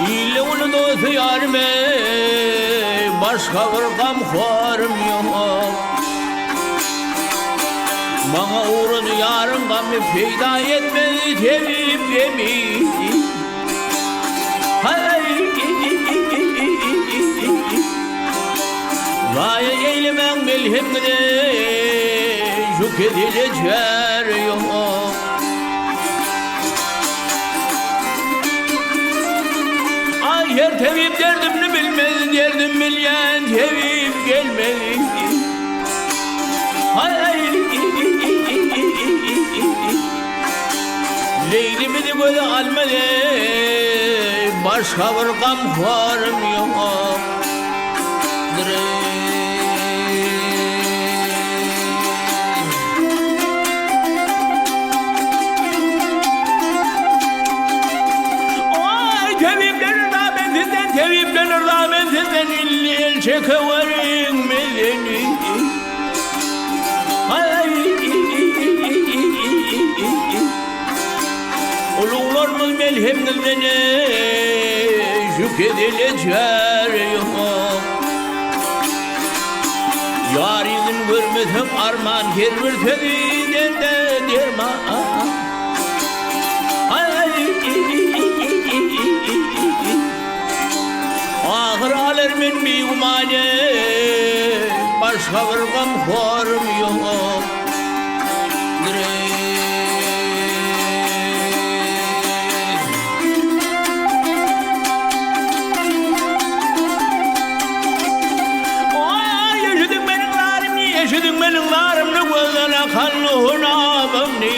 İyiliğini dostu yarime başka bir gamxorum yok. Bana uğrunu yarın gamı peyda etmedi tevip yemin. Vay eylemen bilhimde şükredilecek yer yok. Ay her tevip derdimni bilmez, derdim bilyen tevip gelmez. Leylimi de böyle almeli, başka bir gamxorum yok. Ay teviplerin rahmetinden il çekeverin beni. Uluglarımız melhemden şükredilecek yok. Yarinin görmedim arman kervirtediğinden de derman. Ahır alırmen bir umane başka bir gamxorum yok. Yaşadın benim varımlı gözden akanlı hunabım ne?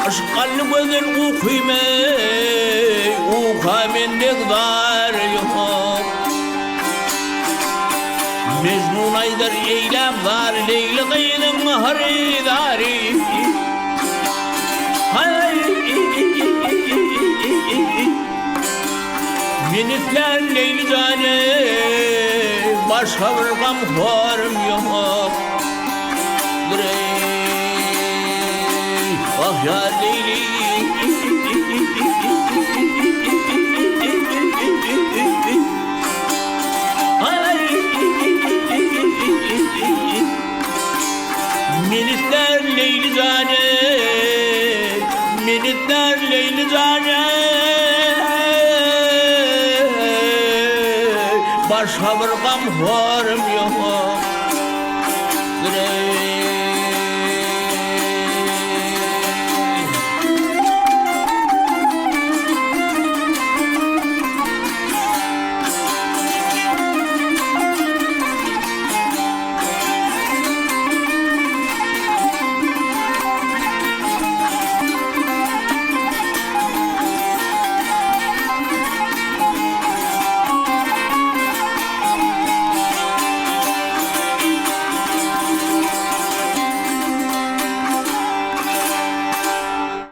Aşkallı gözden ukime, ukamen nekdar yok. Mecnun aydar eylem var, Leyla kıyının haridari. Minitler Leyli Cane, başka bir gamxorum yok. Ah ya Leyli. Minitler Leyli Cane, minitler Leyli Cane. Başka bir gamxorum